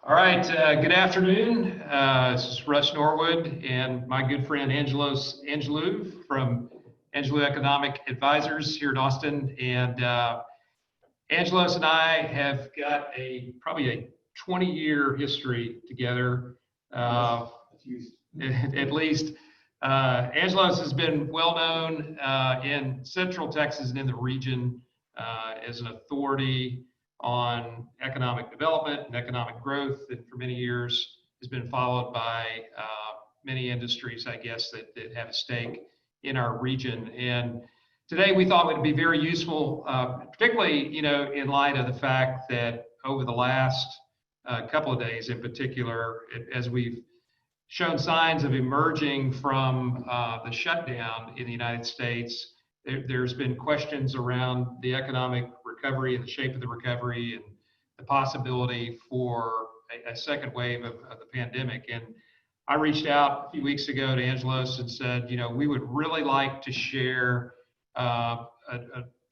All right, good afternoon. This is Russ Norwood and my good friend Angelos Angelous from Angelous Economic Advisors here in Austin. And Angelos and I have got probably a 20-year history together, at least. Angelos has been well known in Central Texas and in the region as an authority on economic development and economic growth, and for many years has been followed by many industries, I guess, that have a stake in our region. And today we thought it would be very useful, particularly, in light of the fact that over the last couple of days in particular, as we've shown signs of emerging from the shutdown in the United States, there's been questions around the economic recovery and the shape of the recovery and the possibility for a second wave of the pandemic. And I reached out a few weeks ago to Angelos and said, we would really like to share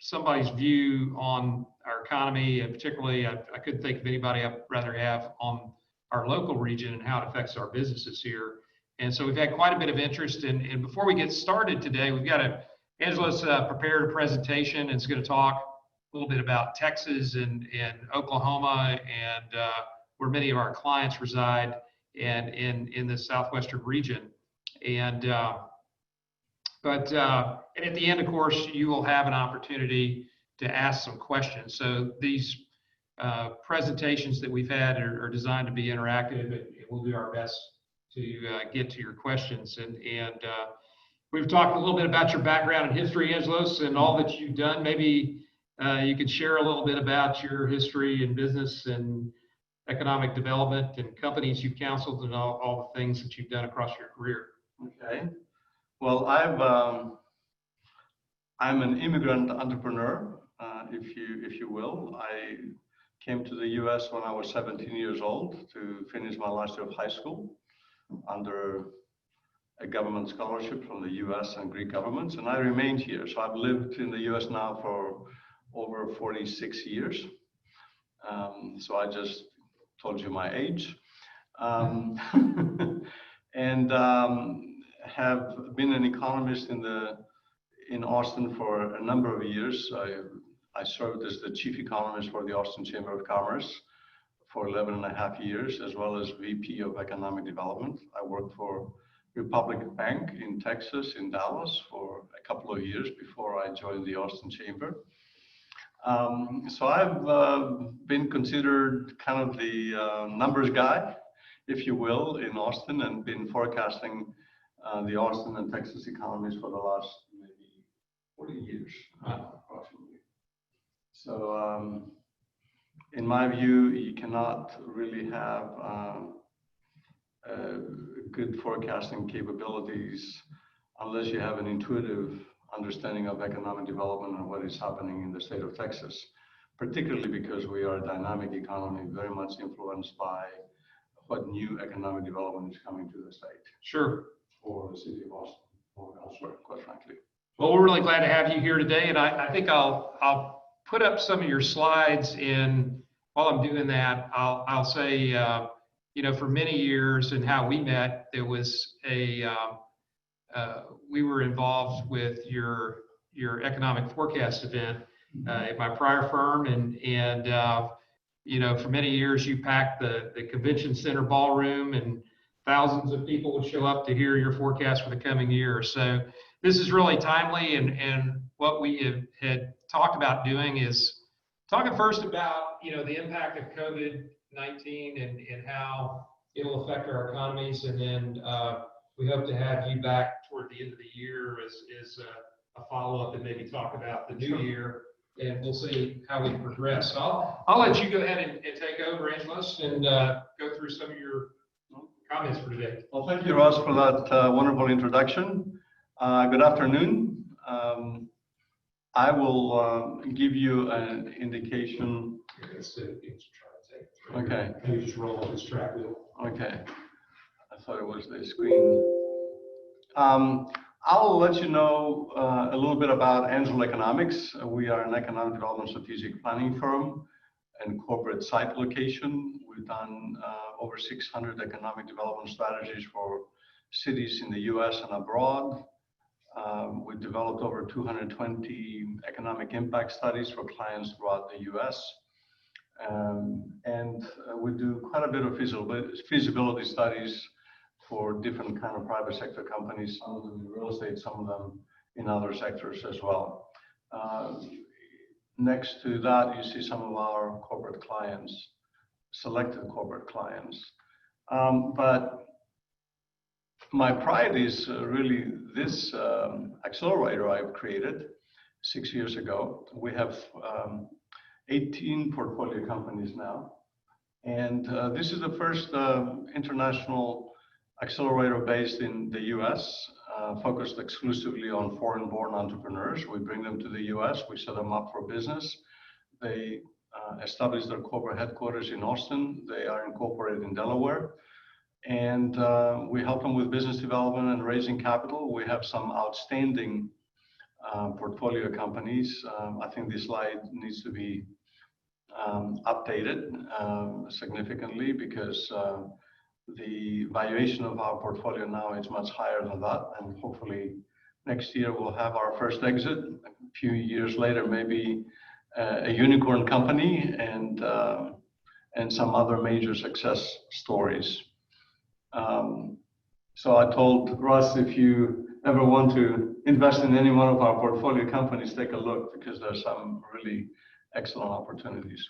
somebody's view on our economy, and particularly I couldn't think of anybody I'd rather have on our local region and how it affects our businesses here. And so we've had quite a bit of interest. And before we get started today, we've got Angelos prepared a presentation and is going to talk a little bit about Texas and Oklahoma and where many of our clients reside and in the southwestern region. And at the end, of course, you will have an opportunity to ask some questions. So these presentations that we've had are designed to be interactive, and we'll do our best to get to your questions. And we've talked a little bit about your background and history, Angelos, and all that you've done. Maybe you could share a little bit about your history in business and economic development and companies you've counseled and all the things that you've done across your career. Okay. Well, I'm an immigrant entrepreneur, if you will. I came to the U.S. when I was 17 years old to finish my last year of high school under a government scholarship from the U.S. and Greek governments, and I remained here. So I've lived in the U.S. now for over 46 years. So I just told you my age. And have been an economist in Austin for a number of years. I served as the chief economist for the Austin Chamber of Commerce for 11.5 years, as well as VP of Economic Development. I worked for Republic Bank in Texas, in Dallas, for a couple of years before I joined the Austin Chamber. So I've been considered kind of the numbers guy, if you will, in Austin, and been forecasting the Austin and Texas economies for the last maybe 40 years, approximately. So in my view, you cannot really have good forecasting capabilities unless you have an intuitive understanding of economic development and what is happening in the state of Texas, particularly because we are a dynamic economy, very much influenced by what new economic development is coming to the state. Sure. Or the city of Austin, or elsewhere, quite frankly. Well, we're really glad to have you here today, and I think I'll put up some of your slides. And while I'm doing that, I'll say, for many years and how we met, there was we were involved with your economic forecast event at my prior firm, and for many years you packed the convention center ballroom, and thousands of people would show up to hear your forecast for the coming year. So this is really timely, and what we had talked about doing is talking first about the impact of COVID-19 and how it'll affect our economies, and then we hope to have you back toward the end of the year as a follow-up and maybe talk about the new year, and we'll see how we progress. So I'll let you go ahead and take over, Angelos, and go through some of your comments for today. Well, thank you, Ross, for that wonderful introduction. Good afternoon. I will give you an indication. Okay. Can you just roll on this track wheel? Okay. I thought it was the screen. I'll let you know a little bit about Angelo Economics. We are an economic development strategic planning firm. and corporate site location. We've done over 600 economic development strategies for cities in the US and abroad. We've developed over 220 economic impact studies for clients throughout the US. And we do quite a bit of feasibility studies for different kind of private sector companies, some of them in real estate, some of them in other sectors as well. Next to that, you see some of our corporate clients, selected corporate clients. But my pride is really this accelerator I've created 6 years ago. We have 18 portfolio companies now. And this is the first international accelerator based in the US, focused exclusively on foreign-born entrepreneurs. We bring them to the US, we set them up for business. They establish their corporate headquarters in Austin. They are incorporated in Delaware. And we help them with business development and raising capital. We have some outstanding portfolio companies. I think this slide needs to be updated significantly because the valuation of our portfolio now is much higher than that, and hopefully next year we'll have our first exit. A few years later, maybe a unicorn company and some other major success stories. So I told Russ, if you ever want to invest in any one of our portfolio companies, take a look because there's some really excellent opportunities.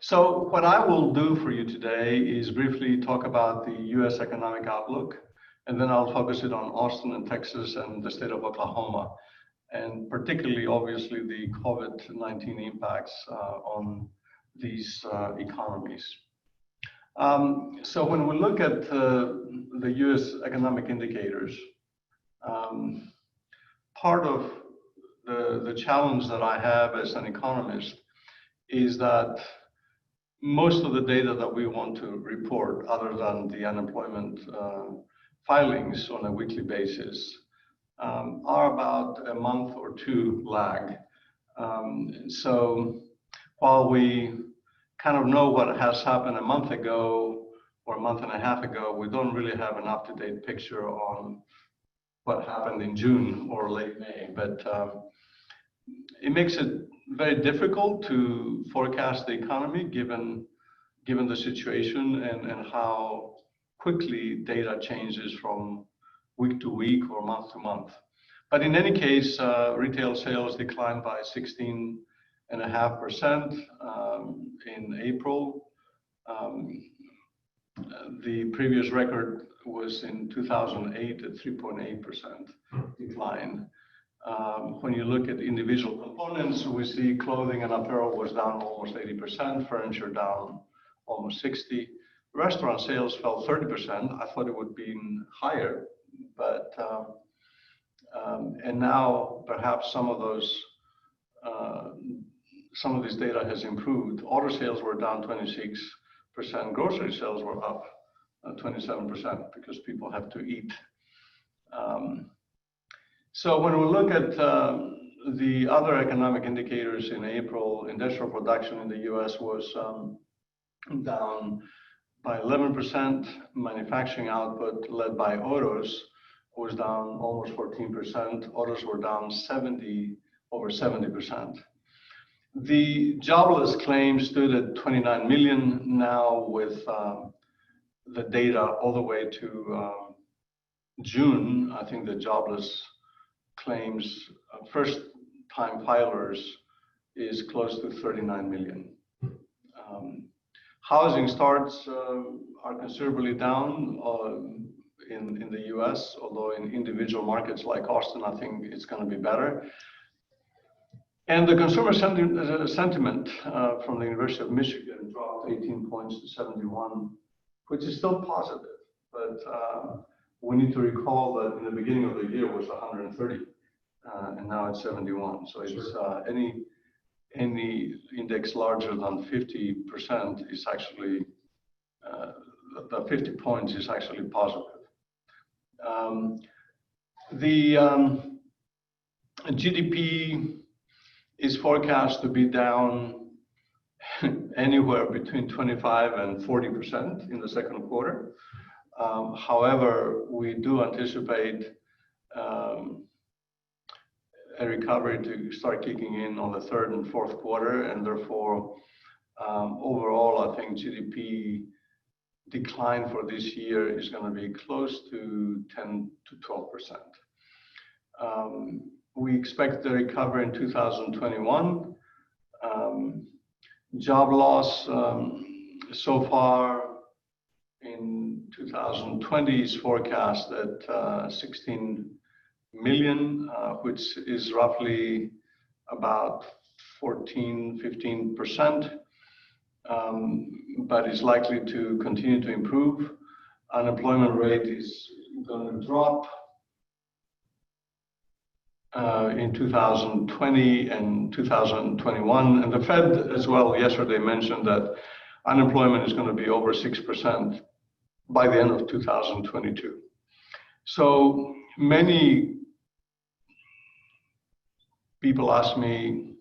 So what I will do for you today is briefly talk about the US economic outlook, and then I'll focus it on Austin and Texas and the state of Oklahoma, and particularly, obviously, the COVID-19 impacts on these economies. So when we look at the US economic indicators, part of the challenge that I have as an economist is that most of the data that we want to report, other than the unemployment filings on a weekly basis, are about a month or two lag. So while we kind of know what has happened a month ago or a month and a half ago, we don't really have an up-to-date picture on what happened in June or late May. But it makes it very difficult to forecast the economy given the situation and how quickly data changes from week to week or month to month. But in any case, retail sales declined by 16.5% in April. The previous record was in 2008 at 3.8% decline. When you look at individual components, we see clothing and apparel was down almost 80%, furniture down almost 60%. Restaurant sales fell 30%. I thought it would be higher, but and now perhaps some of this data has improved. Auto sales were down 26%. Grocery sales were up 27% because people have to eat. So when we look at the other economic indicators in April, industrial production in the US was down by 11%. Manufacturing output led by autos was down almost 14%. Autos were down over 70%. The jobless claims stood at 29 million now with the data all the way to June. I think the jobless claims first-time filers is close to 39 million. Housing starts are considerably down in the US, although in individual markets like Austin, I think it's going to be better. And the consumer sentiment from the University of Michigan dropped 18 points to 71, which is still positive. But we need to recall that in the beginning of the year it was 130, and now it's 71. So it's any index larger than 50% is actually, the 50 points is actually positive. The GDP is forecast to be down anywhere between 25 and 40% in the second quarter. However, we do anticipate a recovery to start kicking in on the third and fourth quarter, and therefore, overall, I think GDP decline for this year is going to be close to 10 to 12%. We expect the recovery in 2021. Job loss so far in 2020 is forecast at 16 million, which is roughly about 15%, but is likely to continue to improve. Unemployment rate is going to drop in 2020 and 2021. And the Fed as well yesterday mentioned that unemployment is going to be over 6% by the end of 2022. So many people ask me,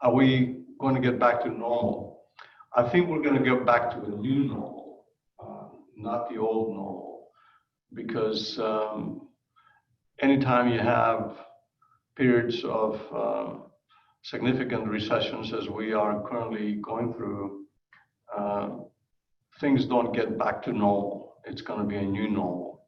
are we going to get back to normal? I think we're going to get back to a new normal, not the old normal, because anytime you have periods of significant recessions as we are currently going through, things don't get back to normal. It's going to be a new normal.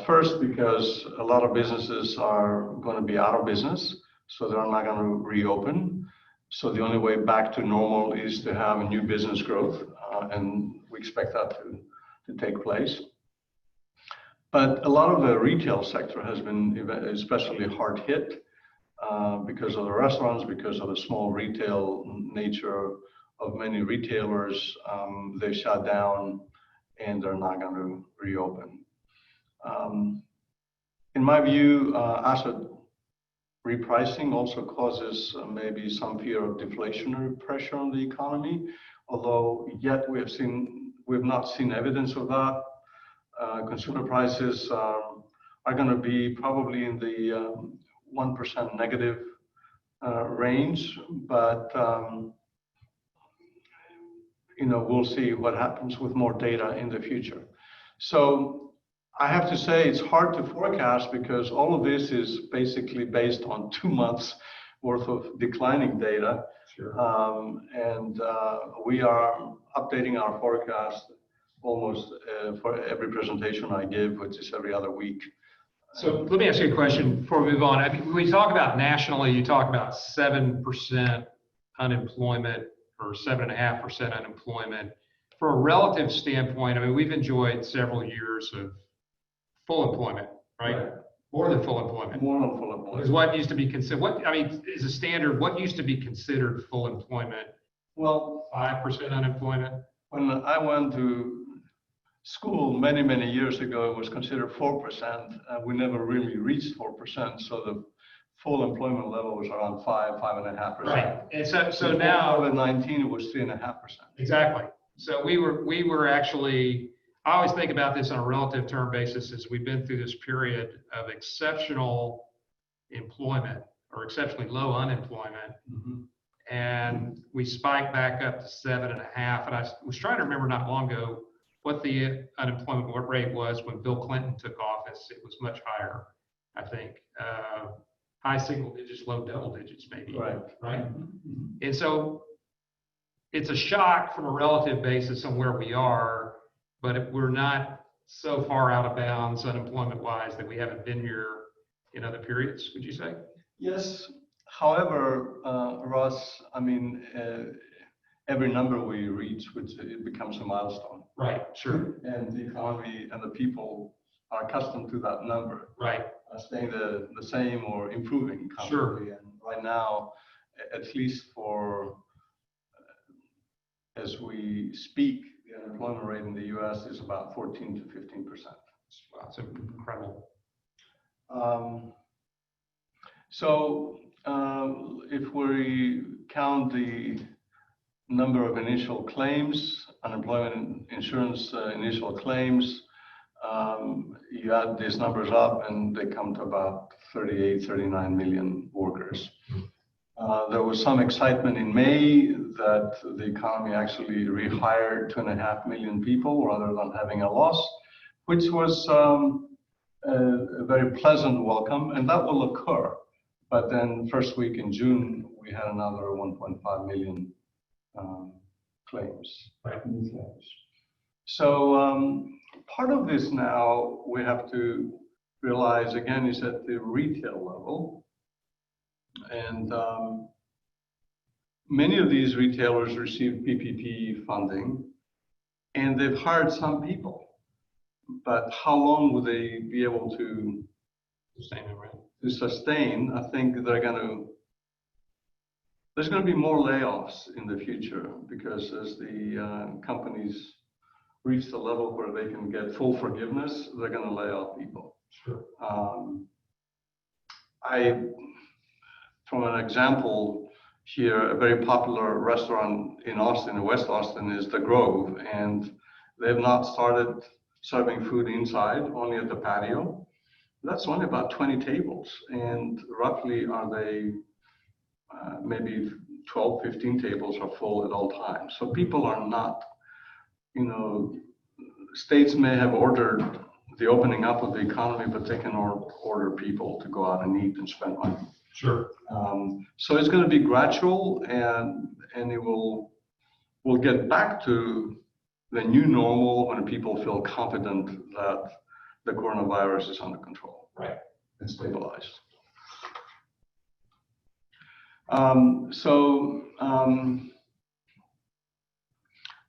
First, because a lot of businesses are going to be out of business, so they're not going to reopen. So the only way back to normal is to have a new business growth, and we expect that to take place. But a lot of the retail sector has been especially hard hit because of the restaurants, because of the small retail nature of many retailers. They shut down and they're not going to reopen. In my view, asset repricing also causes maybe some fear of deflationary pressure on the economy, although yet we've not seen evidence of that. Consumer prices are going to be probably in the 1% negative range, but we'll see what happens with more data in the future. So I have to say it's hard to forecast because all of this is basically based on 2 months worth of declining data. Sure. And we are updating our forecast almost for every presentation I give, which is every other week. So let me ask you a question before we move on. I mean, when we talk about nationally, you talk about 7% unemployment or 7.5% unemployment. From a relative standpoint, I mean, we've enjoyed several years of full employment, right? More than full employment. More than full employment. Because what used to be considered, is a standard, what used to be considered full employment? Well, 5% unemployment? When I went to school many, many years ago, it was considered 4%. We never really reached 4%. So the full employment level was around 5.5%. Right. And so now, COVID-19, it was 3.5%. Exactly. So we were actually, I always think about this on a relative term basis as we've been through this period of exceptional employment or exceptionally low unemployment. Mm-hmm. And we spiked back up to 7.5. And I was trying to remember not long ago what the unemployment rate was when Bill Clinton took office. It was much higher, I think. High single digits, low double digits, maybe. Right. Mm-hmm. And so it's a shock from a relative basis on where we are, but we're not so far out of bounds unemployment-wise that we haven't been here in other periods, would you say? Yes. However, Ross, I mean, every number we reach, it becomes a milestone. Right, sure. And the economy and the people are accustomed to that number. Right. Staying the same or improving constantly. Sure. And right now, at least for as we speak, the unemployment rate in the U.S. is about 14 to 15%. Wow, that's incredible. So if we count the number of initial claims, unemployment insurance initial claims, you add these numbers up and they come to about 38, 39 million workers. There was some excitement in May that the economy actually rehired 2.5 million people rather than having a loss, which was a very pleasant welcome, and that will occur. But then first week in June, we had another 1.5 million claims. Right. So part of this now we have to realize again is at the retail level. And many of these retailers received PPP funding, and they've hired some people. But how long will they be able to sustain? I think there's going to be more layoffs in the future, because as the companies reach the level where they can get full forgiveness, they're going to lay off people. Sure. From an example here, a very popular restaurant in Austin, in West Austin, is The Grove, and they've not started serving food inside, only at the patio. That's only about 20 tables, and roughly are they maybe 12, 15 tables are full at all times. So people are not, states may have ordered the opening up of the economy, but they can order people to go out and eat and spend money. Sure. So it's going to be gradual, and we'll get back to the new normal when people feel confident that the coronavirus is under control. Right. And stabilized.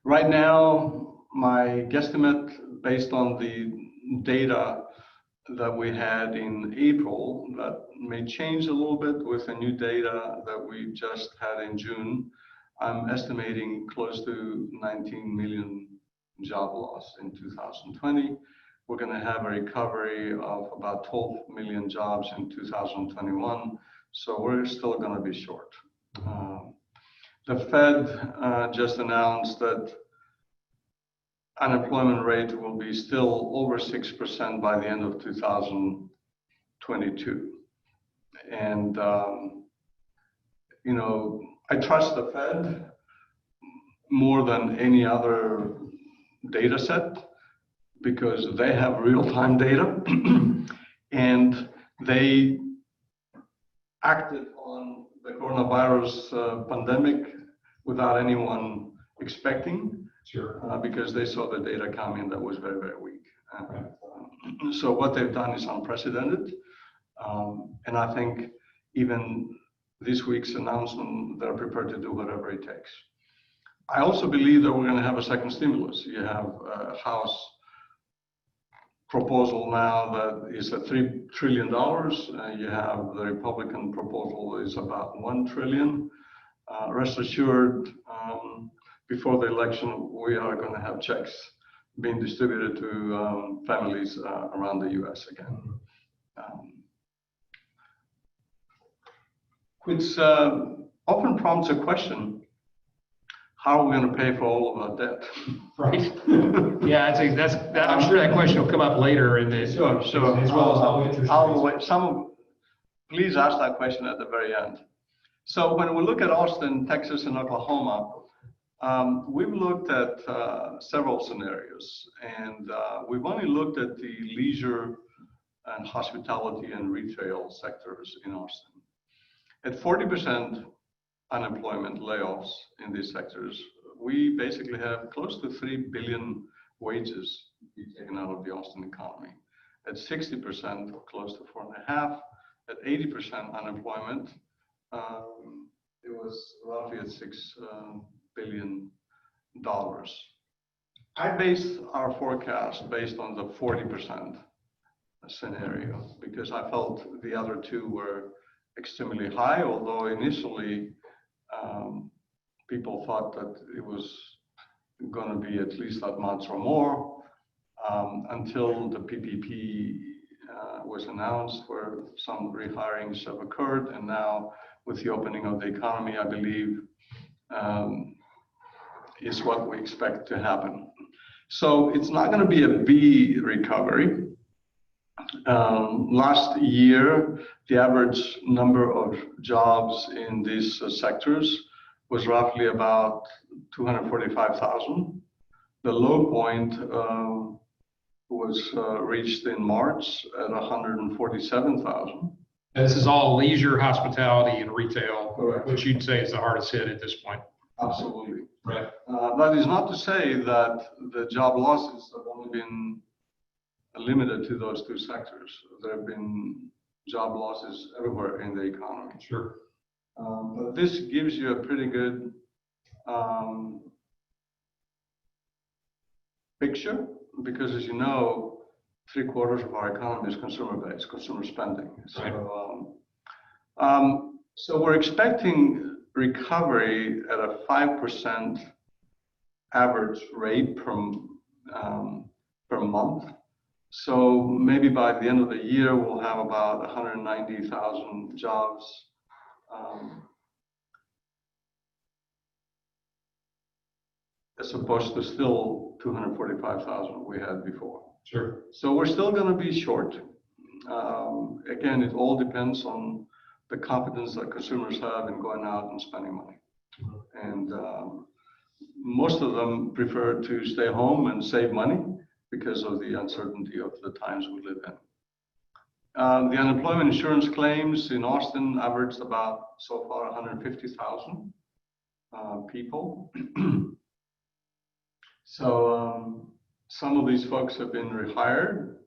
Right now, my guesstimate based on the data that we had in April, that may change a little bit with the new data that we just had in June. I'm estimating close to 19 million job loss in 2020. We're going to have a recovery of about 12 million jobs in 2021. So we're still going to be short. The Fed just announced that unemployment rate will be still over 6% by the end of 2022. And, I trust the Fed more than any other data set, because they have real-time data and they acted on the coronavirus pandemic without anyone expecting. Sure. Because they saw the data coming that was very, very weak. So what they've done is unprecedented. And I think even this week's announcement, they're prepared to do whatever it takes. I also believe that we're going to have a second stimulus. You have a House proposal now that is at $3 trillion. You have the Republican proposal is about $1 trillion. Rest assured, before the election, we are going to have checks being distributed to families around the U.S. again. Which often prompts a question: how are we going to pay for all of our debt? Right. Yeah, I'm sure that question will come up later in the Sure. as well as how interest rates. Please ask that question at the very end. So when we look at Austin, Texas, and Oklahoma, we've looked at several scenarios, and we've only looked at the leisure and hospitality and retail sectors in Austin. At 40% unemployment layoffs in these sectors, we basically have close to 3 billion wages taken out of the Austin economy. At 60%, close to 4.5. At 80% unemployment, it was roughly at $6 billion. I based our forecast based on the 40% scenario, because I felt the other two were extremely high, although initially people thought that it was going to be at least that much or more, until the PPP was announced, where some rehirings have occurred, and now with the opening of the economy, I believe is what we expect to happen. So it's not going to be a V recovery. Last year, the average number of jobs in these sectors was roughly about 245,000. The low point was reached in March at 147,000. This is all leisure, hospitality, and retail, Correct. which you'd say is the hardest hit at this point. Absolutely. Right. That is not to say that the job losses have only been limited to those two sectors. There have been job losses everywhere in the economy. Sure. But this gives you a pretty good picture, because as you know, 3/4 of our economy is consumer-based, consumer spending. So we're expecting recovery at a 5% average rate per month. So maybe by the end of the year, we'll have about 190,000 jobs as opposed to still 245,000 we had before. Sure. So we're still going to be short. Again, it all depends on the confidence that consumers have in going out and spending money. And most of them prefer to stay home and save money because of the uncertainty of the times we live in. The unemployment insurance claims in Austin averaged about, so far, 150,000 people. So some of these folks have been rehired.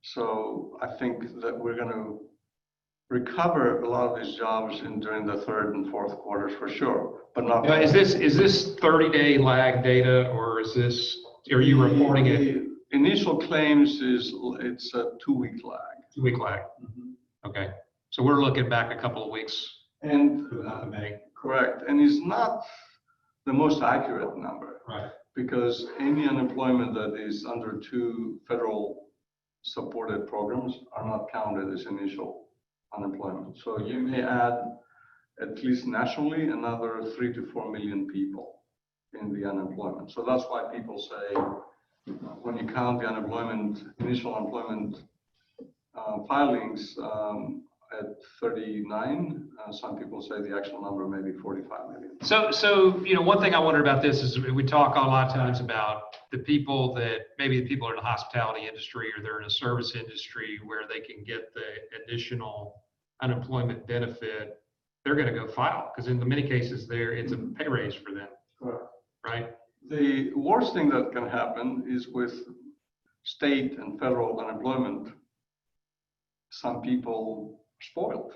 So I think that we're going to recover a lot of these jobs during the third and fourth quarters for sure, but not. Now, is this 30-day lag data, or is this, are you reporting it? The initial claims it's a 2-week lag. 2-week lag. Okay. So we're looking back a couple of weeks. And May. correct. And it's not the most accurate number. Right. Because any unemployment that is under 2 federal supported programs are not counted as initial unemployment. So you may add, at least nationally, another 3 to 4 million people in the unemployment. So that's why people say, when you count the unemployment, initial unemployment filings at 39, some people say the actual number may be 45 million. So one thing I wonder about this is we talk a lot of times about the people that maybe the people are in the hospitality industry or they're in a service industry where they can get the additional unemployment benefit. They're going to go file because in many cases it's a pay raise for them. Correct. Right. The worst thing that can happen is with state and federal unemployment, some people spoiled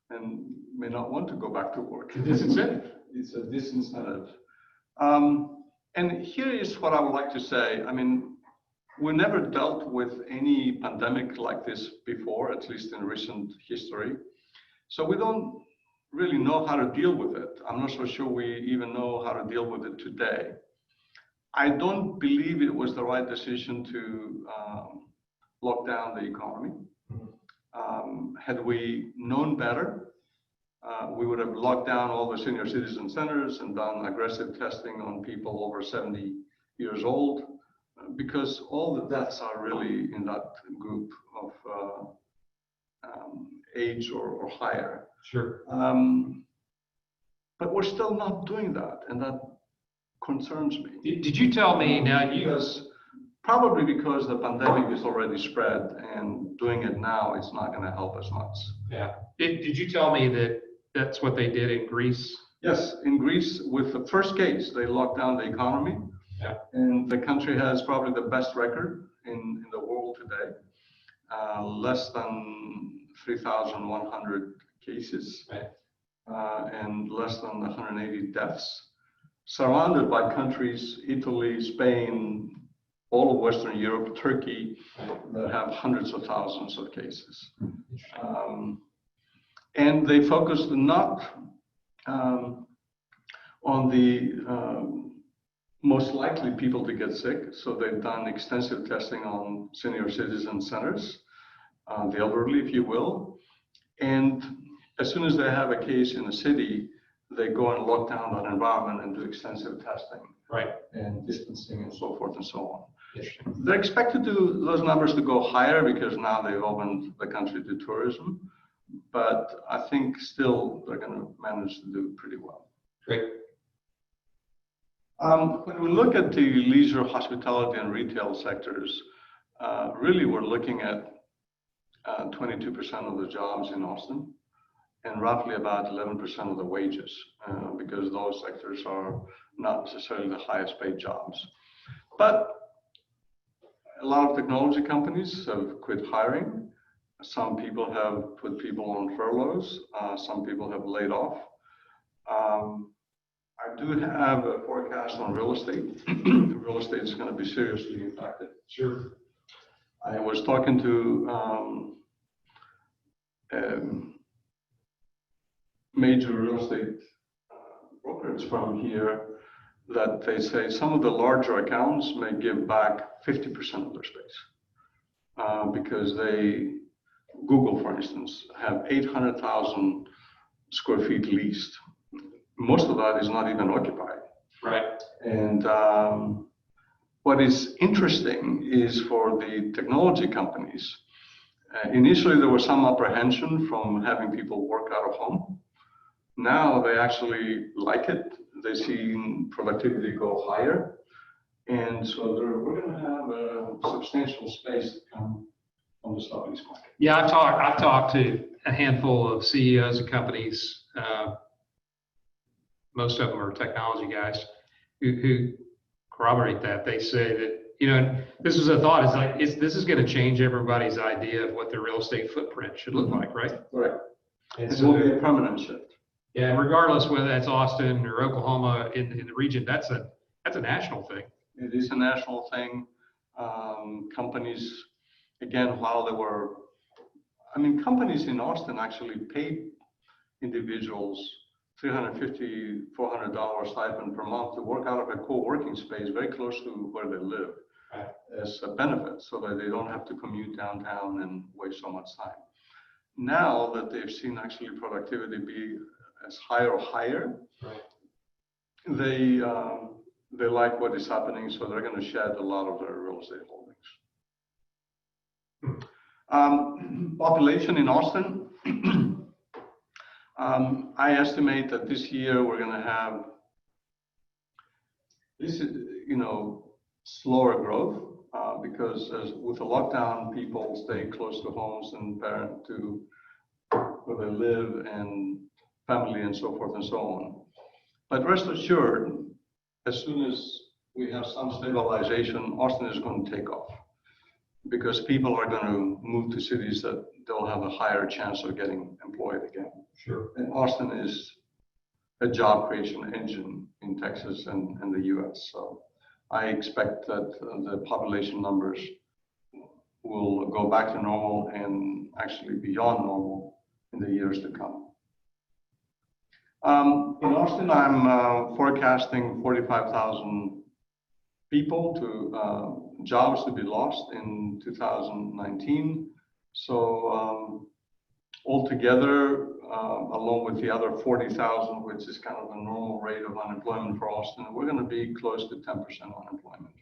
and may not want to go back to work. Disincentive. It's a disincentive. And here is what I would like to say. I mean, we never dealt with any pandemic like this before, at least in recent history. So we don't really know how to deal with it. I'm not so sure we even know how to deal with it today. I don't believe it was the right decision to lock down the economy. Had we known better, we would have locked down all the senior citizen centers and done aggressive testing on people over 70 years old, because all the deaths are really in that group of age or higher. Sure. But we're still not doing that, and that concerns me. Did you tell me now Probably because the pandemic is already spread, and doing it now is not going to help us much. Yeah. Did you tell me that that's what they did in Greece? Yes, in Greece, with the first case, they locked down the economy. Yeah. And the country has probably the best record in the world today. Less than 3,100 cases, right. And less than 180 deaths. Surrounded by countries, Italy, Spain, all of Western Europe, Turkey, that have hundreds of thousands of cases. And they focused not on the most likely people to get sick. So they've done extensive testing on senior citizen centers, the elderly, if you will. And as soon as they have a case in a city, they go and lock down that environment and do extensive testing. Right. And distancing and so forth and so on. Interesting. They're expected those numbers to go higher because now they've opened the country to tourism. But I think still they're going to manage to do pretty well. Great. When we look at the leisure, hospitality, and retail sectors, really we're looking at 22% of the jobs in Austin and roughly about 11% of the wages, because those sectors are not necessarily the highest paid jobs. But a lot of technology companies have quit hiring. Some people have put people on furloughs. Some people have laid off. I do have a forecast on real estate. Real estate is going to be seriously impacted. Sure. I was talking to major real estate brokerage firm here that they say some of the larger accounts may give back 50% of their space because Google, for instance, have 800,000 square feet leased. Most of that is not even occupied. Right. And what is interesting is for the technology companies, initially there was some apprehension from having people work out of home. Now they actually like it. They see productivity go higher. And so we're going to have a substantial space to come on the sublease market. Yeah, I've talked to a handful of CEOs of companies. Most of them are technology guys who corroborate that. They say that, this is a thought. It's like this is going to change everybody's idea of what their real estate footprint should look like, right? Right. And It will be a permanent shift. Yeah, and regardless whether that's Austin or Oklahoma in the region, that's a national thing. It is a national thing. Companies, again, companies in Austin actually paid individuals $350, $400 stipend per month to work out of a co-working space very close to where they live as a benefit, so that they don't have to commute downtown and waste so much time. Now that they've seen actually productivity be as high or higher, they like what is happening, so they're going to shed a lot of their real estate holdings. Population in Austin. I estimate that this year we're going to have slower growth because with the lockdown, people stay close to homes and parent to where they live and family and so forth and so on. But rest assured, as soon as we have some stabilization, Austin is going to take off because people are going to move to cities that they'll have a higher chance of getting employed again. Sure. And Austin is a job creation engine in Texas and the US. So I expect that the population numbers will go back to normal and actually beyond normal in the years to come. In Austin, I'm forecasting 45,000 jobs to be lost in 2019. So altogether, along with the other 40,000, which is kind of the normal rate of unemployment for Austin, we're going to be close to 10% unemployment.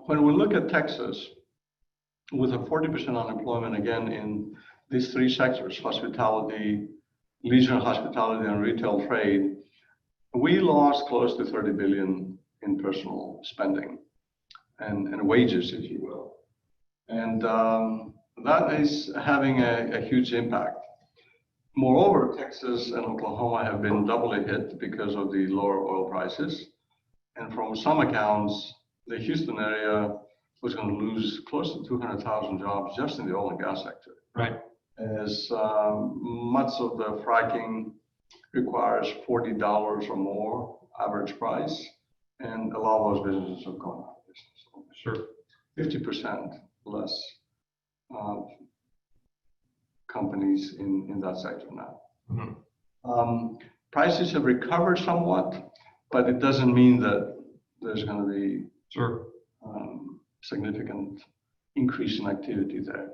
When we look at Texas, with a 40% unemployment, again, in these three sectors, hospitality, leisure, hospitality, and retail trade, we lost close to $30 billion in personal spending and wages, if you will. And that is having a huge impact. Moreover, Texas and Oklahoma have been doubly hit because of the lower oil prices. And from some accounts, the Houston area was going to lose close to 200,000 jobs just in the oil and gas sector. Right. As much of the fracking requires $40 or more average price, and a lot of those businesses have gone out of business. Sure. 50% less companies in that sector now. Mm-hmm. Prices have recovered somewhat, but it doesn't mean that there's going to be significant increase in activity there.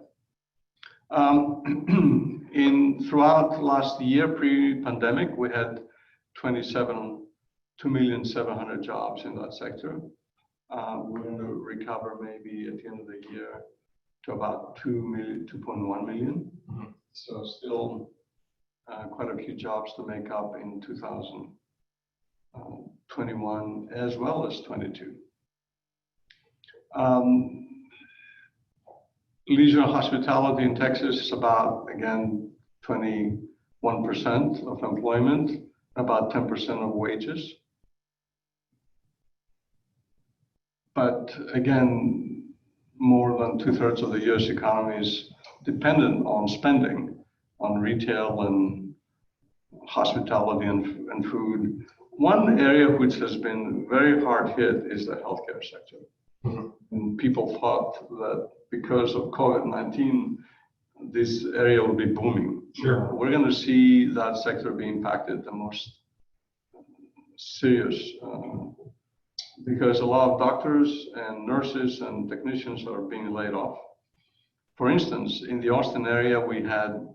Throughout last year, pre-pandemic, we had 27 2,700,000 jobs in that sector. We're going to recover maybe at the end of the year to about 2.1 million. Mhm. So still quite a few jobs to make up in 2021 as well as 22. Leisure and hospitality in Texas is about, again, 21% of employment, about 10% of wages. But again, more than 2/3 of the US economy is dependent on spending on retail and hospitality and food. One area which has been very hard hit is the healthcare sector. Mhm. And people thought that because of COVID-19, this area will be booming. Sure. We're going to see that sector be impacted the most serious because a lot of doctors and nurses and technicians are being laid off. For instance, in the Austin area, we have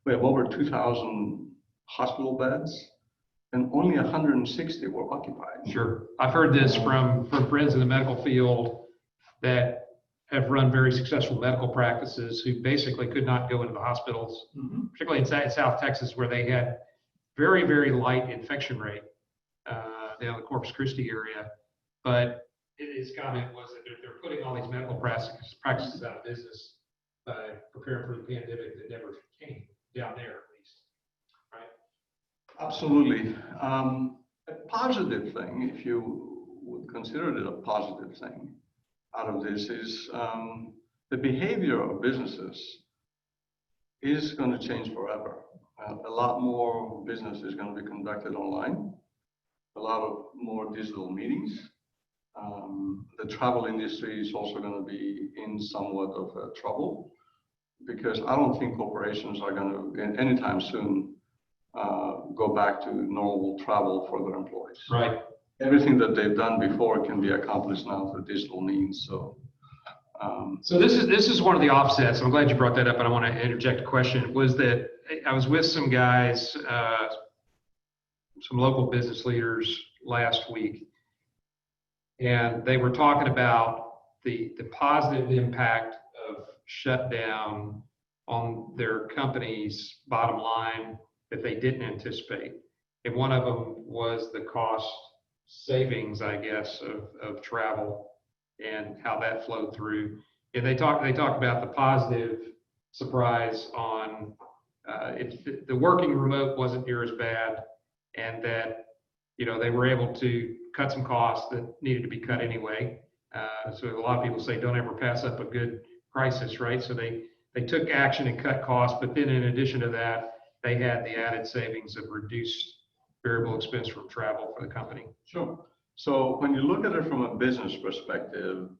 over 2,000 hospital beds, and only 160 were occupied. Sure. I've heard this from friends in the medical field that have run very successful medical practices who basically could not go into the hospitals, particularly in South Texas, where they had very, very light infection rate down the Corpus Christi area. But his comment was that they're putting all these medical practices out of business by preparing for the pandemic that never came down there, at least. Right? Absolutely. A positive thing, if you would consider it a positive thing out of this, is the behavior of businesses is going to change forever. A lot more business is going to be conducted online, a lot of more digital meetings. The travel industry is also going to be in somewhat of trouble because I don't think corporations are going to, anytime soon, go back to normal travel for their employees. Right. Everything that they've done before can be accomplished now through digital means. So this is one of the offsets. I'm glad you brought that up, and I want to interject a question. Was that I was with some guys, some local business leaders last week, and they were talking about the positive impact of shutdown on their company's bottom line that they didn't anticipate. And one of them was the cost savings, I guess, of travel and how that flowed through. And they talk about the positive surprise on if the working remote wasn't near as bad, and that they were able to cut some costs that needed to be cut anyway. So a lot of people say don't ever pass up a good crisis, right? So they took action and cut costs, but then in addition to that, they had the added savings of reduced variable expense from travel for the company. Sure. So when you look at it from a business perspective,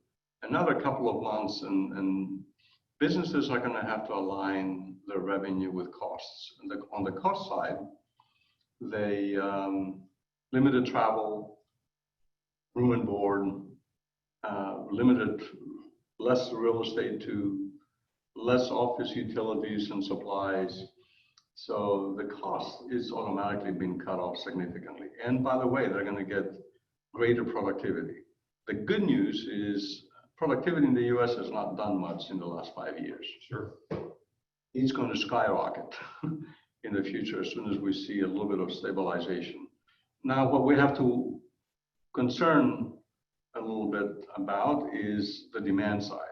another couple of months and businesses are going to have to align their revenue with costs. And on the cost side, they limited travel, room and board, limited less real estate to less office utilities and supplies. So the cost is automatically being cut off significantly. And by the way, they're going to get greater productivity. The good news is productivity in the US has not done much in the last 5 years. Sure. It's going to skyrocket in the future as soon as we see a little bit of stabilization. Now, what we have to concern a little bit about is the demand side.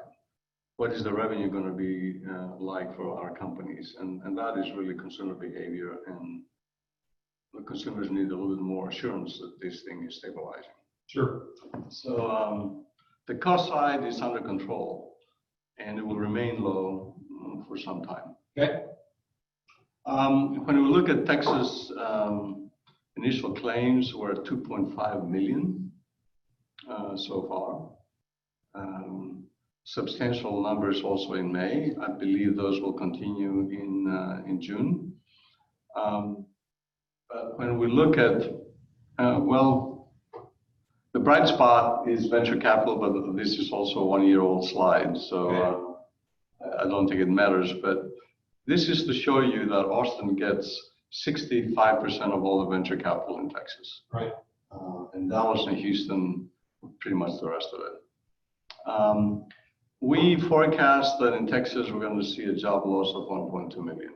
What is the revenue going to be like for our companies? And that is really consumer behavior, and the consumers need a little bit more assurance that this thing is stabilizing. Sure. So the cost side is under control, and it will remain low for some time. Okay. When we look at Texas, initial claims were at 2.5 million so far. Substantial numbers also in May. I believe those will continue in June. But when we look at, the bright spot is venture capital, but this is also a one-year-old slide, so I don't think it matters. But this is to show you that Austin gets 65% of all the venture capital in Texas. Right. and Dallas and Houston, pretty much the rest of it. We forecast that in Texas, we're going to see a job loss of 1.2 million.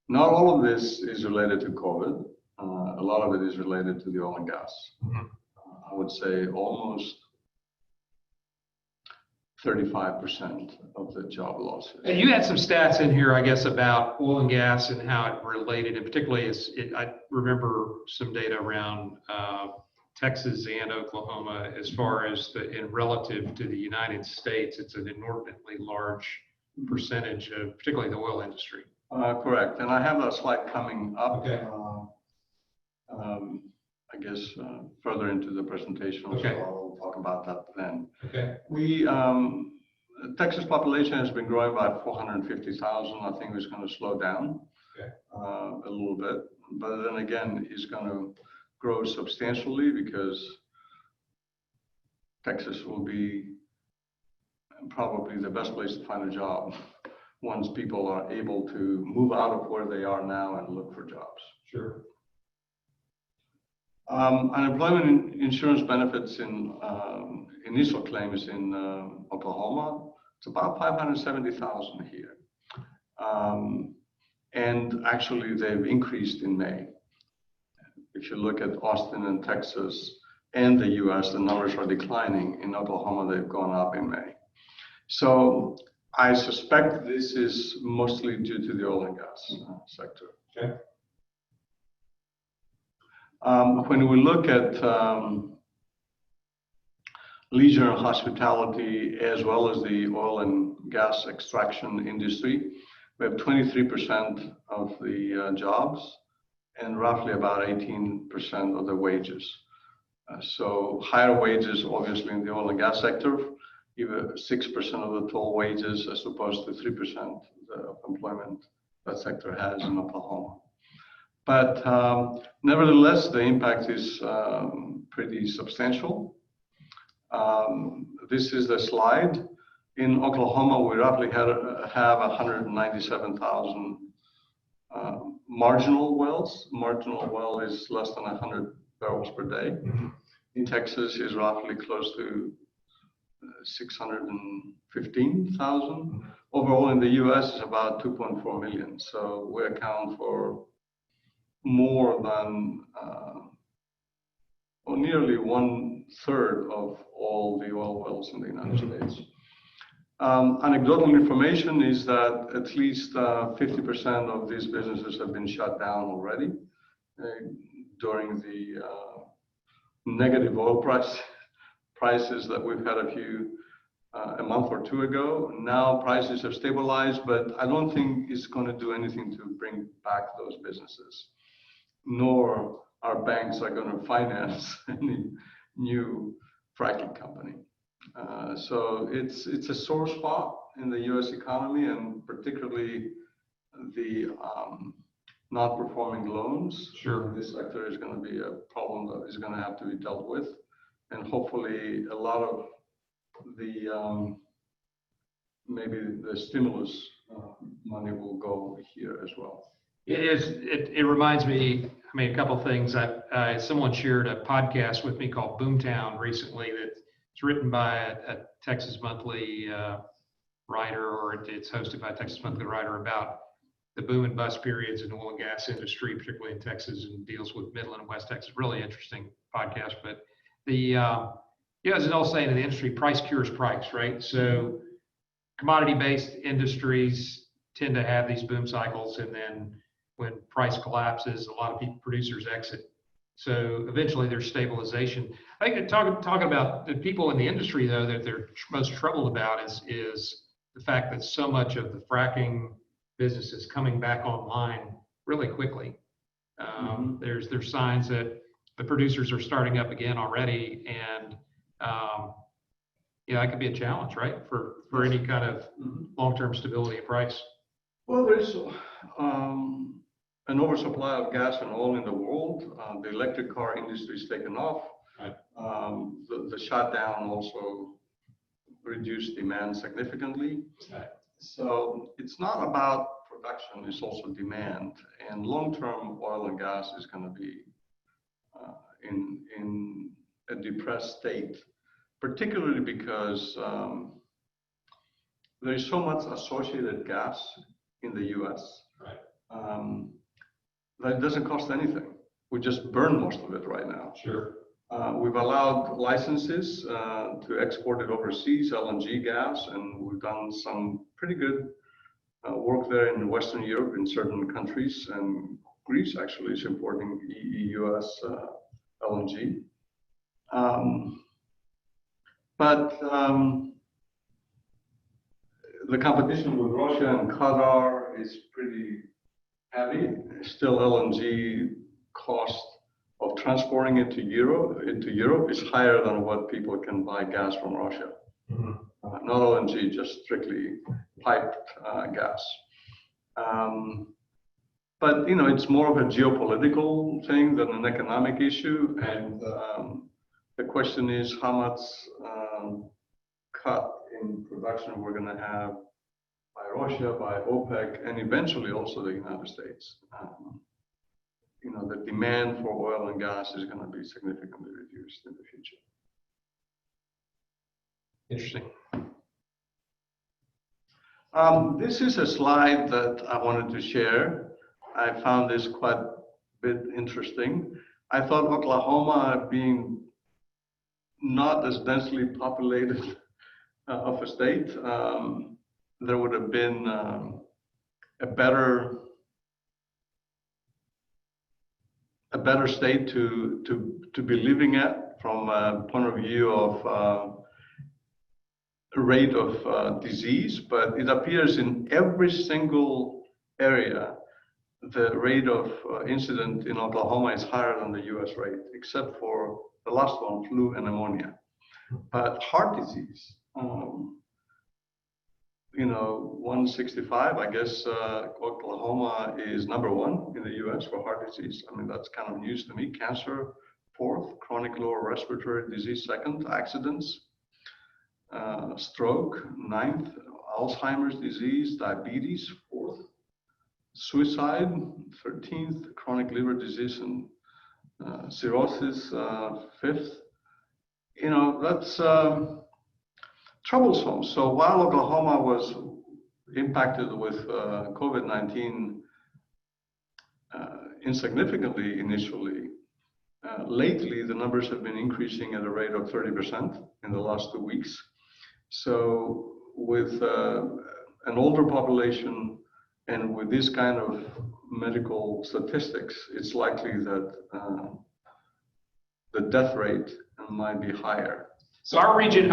Not all of this is related to COVID. A lot of it is related to the oil and gas. I would say almost 35% of the job losses. And you had some stats in here, I guess, about oil and gas and how it related, and particularly I remember some data around Texas and Oklahoma as far as in relative to the United States, it's an inordinately large percentage of particularly the oil industry. Correct, and I have a slide coming up. Okay. I guess further into the presentation, okay. So I'll talk about that then. Okay. Texas population has been growing by 450,000. I think it's going to slow down a little bit, but then again, it's going to grow substantially because Texas will be probably the best place to find a job once people are able to move out of where they are now and look for jobs. Sure. Unemployment insurance benefits in initial claims in Oklahoma, it's about 570,000 here. And actually they've increased in May. If you look at Austin and Texas and the US, the numbers are declining. In Oklahoma, they've gone up in May. So I suspect this is mostly due to the oil and gas sector. Okay. When we look at leisure and hospitality, as well as the oil and gas extraction industry, we have 23% of the jobs and roughly about 18% of the wages. So higher wages, obviously, in the oil and gas sector, even 6% of the total wages as opposed to 3% the employment that sector has in Oklahoma. But nevertheless, the impact is pretty substantial. This is the slide. In Oklahoma, we roughly have 197,000 marginal wells. Marginal well is less than 100 barrels per day. In Texas is roughly close to 615,000. Overall in the US is about 2.4 million. So we account for more than or nearly 1/3 of all the oil wells in the United States. Anecdotal information is that at least 50% of these businesses have been shut down already during the negative oil prices that we've had a month or two ago. Now prices have stabilized, but I don't think it's going to do anything to bring back those businesses, nor our banks are going to finance any new fracking company. So it's a sore spot in the US economy, and particularly the not performing loans. Sure. This sector is going to be a problem that is going to have to be dealt with. And hopefully a lot of the maybe the stimulus money will go here as well. It reminds me, I mean, a couple of things. Someone shared a podcast with me called Boomtown recently that's written by a Texas Monthly writer, or it's hosted by a Texas Monthly writer, about the boom and bust periods in the oil and gas industry, particularly in Texas, and deals with Midland and West Texas. Really interesting podcast. But as an old saying in the industry, price cures price, right? So commodity-based industries tend to have these boom cycles, and then when price collapses, a lot of producers exit. So eventually there's stabilization. I think talking about the people in the industry, though, that they're most troubled about is the fact that so much of the fracking business is coming back online really quickly. There's signs that the producers are starting up again already, and that could be a challenge, right, for any kind of long-term stability of price. Well, there's an oversupply of gas and oil in the world. The electric car industry is taken off. Right. The shutdown also reduced demand significantly. Right. So it's not about production, it's also demand. And long-term oil and gas is going to be in a depressed state, particularly because there is so much associated gas in the U.S. Right. That it doesn't cost anything. We just burn most of it right now. Sure. We've allowed licenses to export it overseas, LNG gas, and we've done some pretty good work there in Western Europe in certain countries, and Greece actually is importing EU-US LNG. But the competition with Russia and Qatar is pretty heavy. Still, LNG cost of transporting it to Europe is higher than what people can buy gas from Russia. Mm-hmm. Not LNG, just strictly piped gas. But it's more of a geopolitical thing than an economic issue. And the question is how much cut in production we're going to have by Russia, by OPEC, and eventually also the United States. The demand for oil and gas is going to be significantly reduced in the future. Interesting. This is a slide that I wanted to share. I found this quite a bit interesting. I thought Oklahoma, being not as densely populated of a state, there would have been a better state to be living at from a point of view of rate of disease, but it appears in every single area the rate of incident in Oklahoma is higher than the US rate, except for the last one, flu and pneumonia. But heart disease, 165, I guess Oklahoma is #1 in the US for heart disease. I mean, that's kind of news to me. Cancer, 4th, chronic lower respiratory disease, 2nd, accidents, stroke, 9th, Alzheimer's disease, diabetes, 4th, suicide, 13th, chronic liver disease and cirrhosis, 5th. That's troublesome. So while Oklahoma was impacted with COVID-19 insignificantly initially, lately the numbers have been increasing at a rate of 30% in the last 2 weeks. So with an older population and with this kind of medical statistics, it's likely that the death rate might be higher. So our region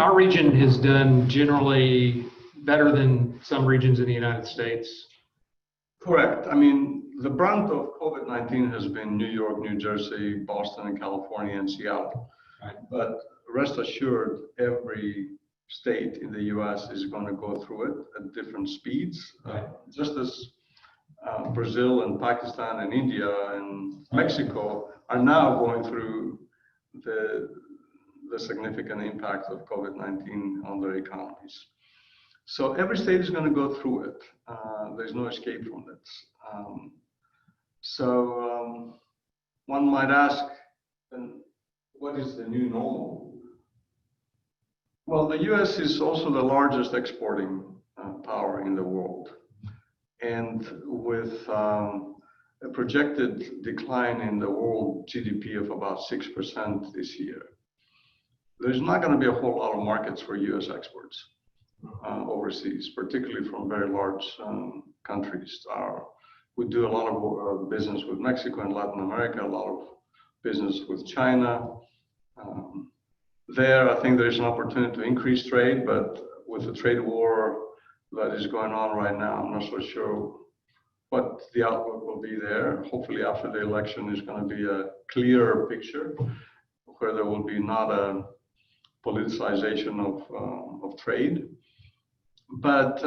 has done generally better than some regions in the United States. Correct. I mean, the brunt of COVID-19 has been New York, New Jersey, Boston, and California, and Seattle. Right. But rest assured, every state in the U.S. is going to go through it at different speeds. Right. Just as Brazil and Pakistan and India and Mexico are now going through the significant impact of COVID-19 on their economies. So every state is going to go through it. There's no escape from it. One might ask, then what is the new normal? Well, the US is also the largest exporting power in the world. And with a projected decline in the world GDP of about 6% this year, there's not going to be a whole lot of markets for US exports overseas, particularly from very large countries. We do a lot of business with Mexico and Latin America, a lot of business with China. There, I think there's an opportunity to increase trade, but with the trade war that is going on right now, I'm not so sure what the outlook will be there. Hopefully after the election is going to be a clearer picture where there will be not a politicization of trade. But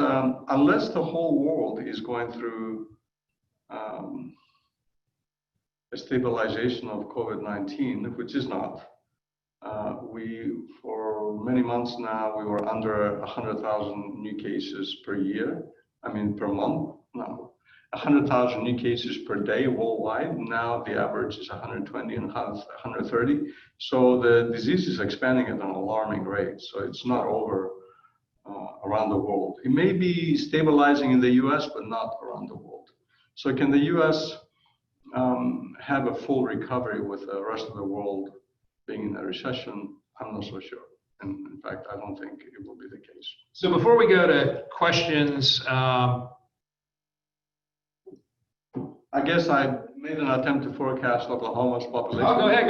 unless the whole world is going through a stabilization of COVID-19, which is not, for many months now, we were under 100,000 new cases per year, per month now. 100,000 new cases per day worldwide. Now the average is 120 and 130. So the disease is expanding at an alarming rate. So it's not over around the world. It may be stabilizing in the US, but not around the world. So can the US have a full recovery with the rest of the world being in a recession? I'm not so sure. And in fact, I don't think it will be the case. So before we go to questions, I guess I made an attempt to forecast Oklahoma's population. oh, go ahead.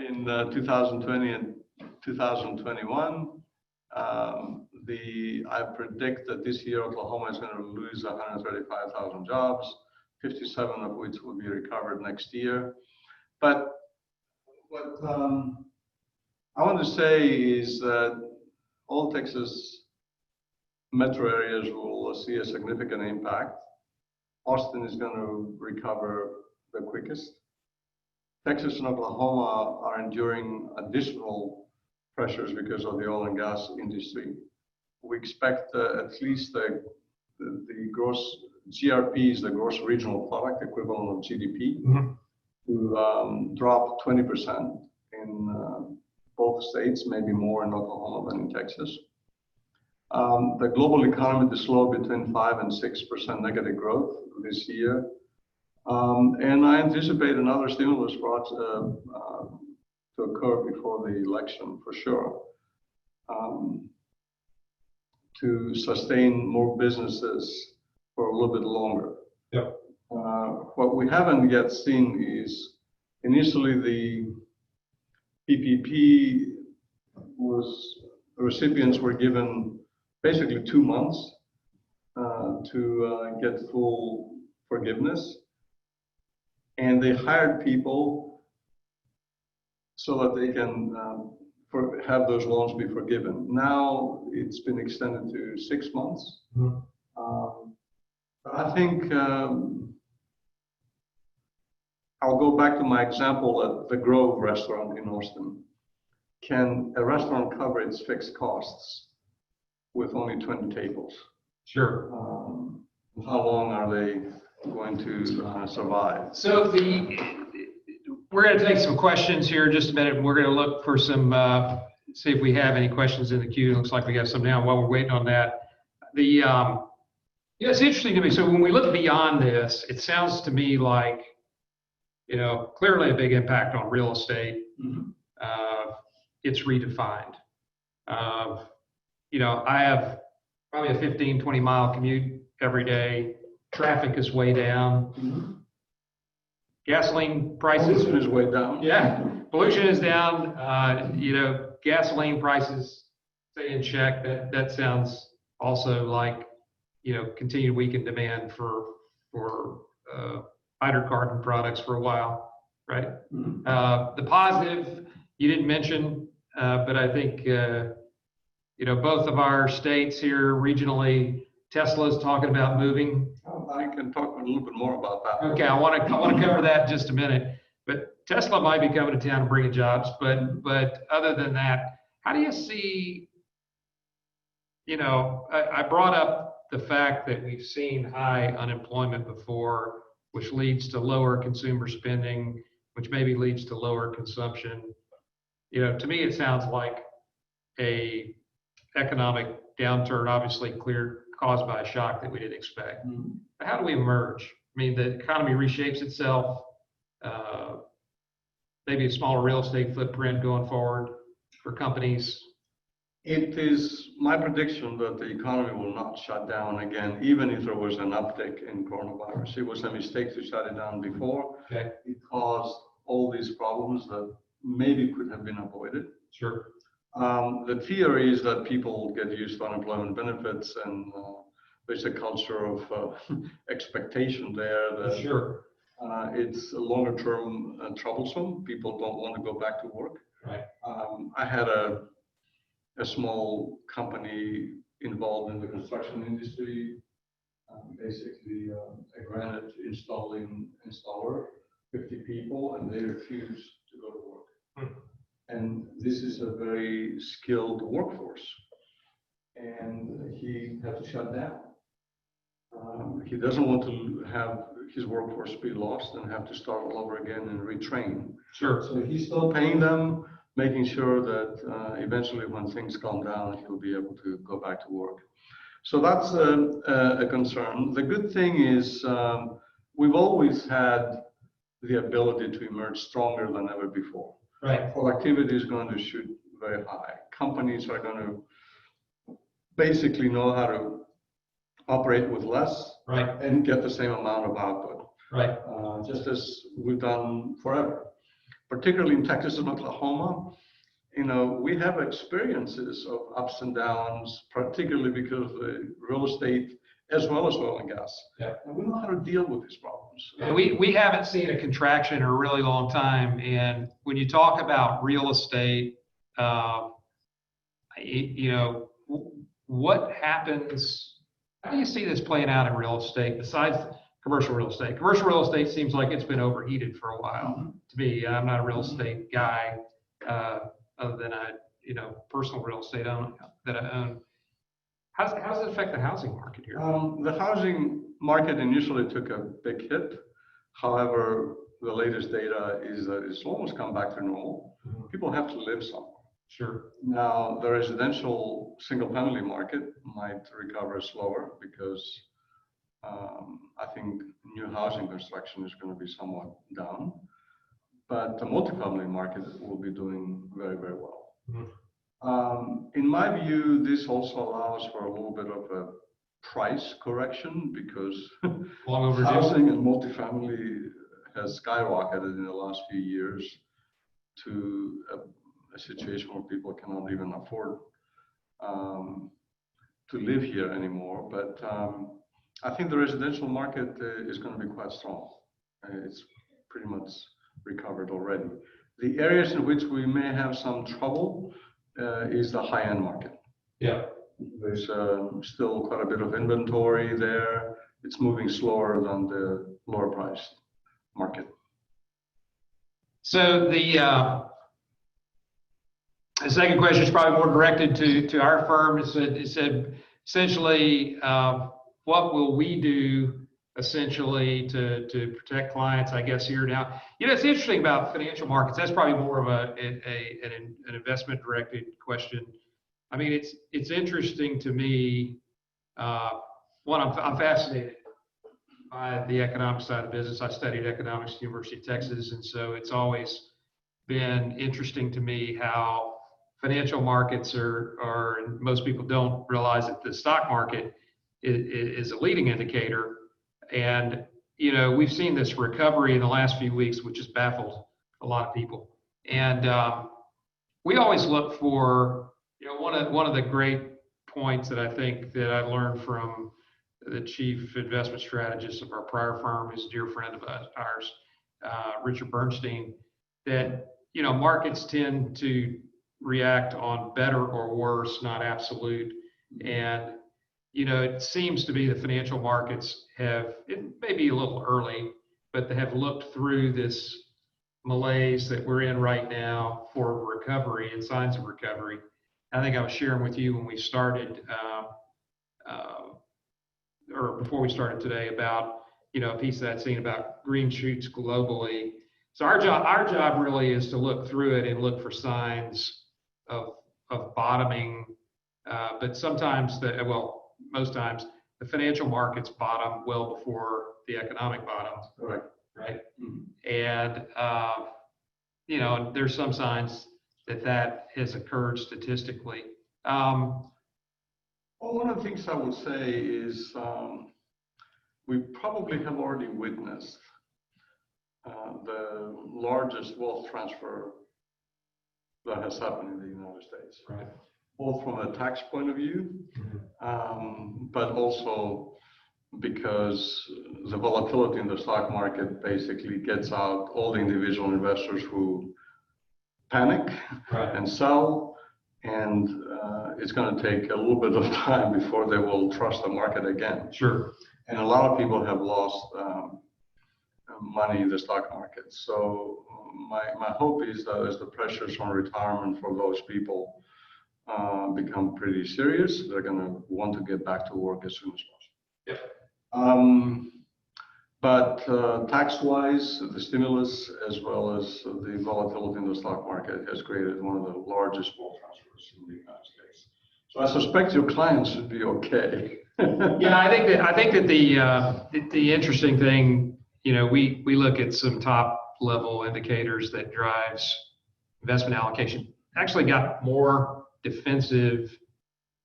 In 2020 and 2021, I predict that this year Oklahoma is going to lose 135,000 jobs, 57 of which will be recovered next year. But what I want to say is that all Texas metro areas will see a significant impact. Austin is going to recover the quickest. Texas and Oklahoma are enduring additional pressures because of the oil and gas industry. We expect at least the gross GRP, is the gross regional product equivalent of GDP, to drop 20% in both states, maybe more in Oklahoma than in Texas. The global economy to slow between 5 and 6% negative growth this year. And I anticipate another stimulus to occur before the election for sure, to sustain more businesses for a little bit longer. Yeah. What we haven't yet seen is initially the PPP recipients were given basically 2 months to get full forgiveness. And they hired people so that they can have those loans be forgiven. Now it's been extended to 6 months. I think I'll go back to my example at the Grove restaurant in Austin. Can a restaurant cover its fixed costs with only 20 tables? Sure. How long are they going to survive? So we're going to take some questions here in just a minute. And we're going to look for some, see if we have any questions in the queue. It looks like we got some now. While we're waiting on that, it's interesting to me. So when we look beyond this, it sounds to me like, clearly a big impact on real estate. It's redefined. I have probably a 15, 20 mile commute every day. Traffic is way down. Gasoline prices is way down. Yeah, pollution is down. Gasoline prices stay in check. That sounds also like continued weakened demand for hydrocarbon products for a while, right? The positive you didn't mention, but I think both of our states here regionally, Tesla's talking about moving. I can talk a little bit more about that. Okay, I want to cover that in just a minute. But Tesla might be coming to town and bringing jobs. But other than that, how do you see? I brought up the fact that we've seen high unemployment before, which leads to lower consumer spending, which maybe leads to lower consumption. To me, it sounds like a economic downturn, obviously caused by a shock that we didn't expect. But how do we emerge? I mean, the economy reshapes itself, maybe a smaller real estate footprint going forward for companies. It is my prediction that the economy will not shut down again, even if there was an uptick in coronavirus. It was a mistake to shut it down before. Okay. It caused all these problems that maybe could have been avoided. Sure. The theory is that people get used to unemployment benefits, and there's a culture of expectation there that sure. It's longer term troublesome. People don't want to go back to work. Right. I had a small company involved in the construction industry, basically a granite installer, 50 people, and they refused to go to work. And this is a very skilled workforce, and he had to shut down. He doesn't want to have his workforce be lost and have to start all over again and retrain. Sure. So he's still paying them, making sure that eventually when things calm down, he'll be able to go back to work. So that's a concern. The good thing is we've always had the ability to emerge stronger than ever before. Right. Productivity is going to shoot very high. Companies are going to basically know how to operate with less, right, and get the same amount of output, right, just as we've done forever. Particularly in Texas and Oklahoma, you know, we have experiences of ups and downs, particularly because of the real estate as well as oil and gas. Yeah. And we know how to deal with these problems. And we haven't seen a contraction in a really long time. And when you talk about real estate, you know, what happens? How do you see this playing out in real estate besides commercial real estate? Commercial real estate seems like it's been overheated for a while. Mm-hmm. To me, I'm not a real estate guy, other than personal real estate that I own. How does it affect the housing market here? The housing market initially took a big hit. However, the latest data is that it's almost come back to normal. Mm-hmm. People have to live somewhere. Sure. Now, the residential single-family market might recover slower because I think new housing construction is going to be somewhat down. But the multifamily market will be doing very, very well. Mm-hmm. In my view, this also allows for a little bit of a price correction because housing and multifamily has skyrocketed in the last few years to a situation where people cannot even afford to live here anymore. But I think the residential market is going to be quite strong. It's pretty much recovered already. The areas in which we may have some trouble is the high-end market. Yeah. There's still quite a bit of inventory there. It's moving slower than the lower priced market. So the second question is probably more directed to our firm. It said essentially, what will we do essentially to protect clients, I guess, here now? You know, it's interesting about financial markets. That's probably more of an investment directed question. I mean, it's interesting to me. One, I'm fascinated by the economic side of business. I studied economics at the University of Texas, and so it's always been interesting to me how financial markets are, and most people don't realize that the stock market is a leading indicator. And, you know, we've seen this recovery in the last few weeks, which has baffled a lot of people. And we always look for, you know, one of the great points that I think that I learned from the chief investment strategist of our prior firm, is a dear friend of ours, Richard Bernstein, that, you know, markets tend to react on better or worse, not absolute. And, you know, it seems to be the financial markets have, it may be a little early, but they have looked through this malaise that we're in right now for recovery and signs of recovery. I think I was sharing with you when we started, or before we started today, about, you know, a piece that I'd seen about green shoots globally. So our job really is to look through it and look for signs of bottoming. But sometimes most times the financial markets bottom well before the economic bottom. Right. Right. Mm-hmm. And you know, there's some signs that has occurred statistically. Well, one of the things I would say is we probably have already witnessed the largest wealth transfer that has happened in the United States. Right. Both from a tax point of view, but also because the volatility in the stock market basically gets out all the individual investors who panic, right, and sell. And it's going to take a little bit of time before they will trust the market again. Sure. And a lot of people have lost money in the stock market. So my hope is that as the pressures on retirement for those people become pretty serious, they're going to want to get back to work as soon as possible. But tax-wise, the stimulus as well as the volatility in the stock market has created one of the largest wealth transfers in the United States. So I suspect your clients should be okay. Yeah, I think that the interesting thing, we look at some top level indicators that drives investment allocation. Actually got more defensive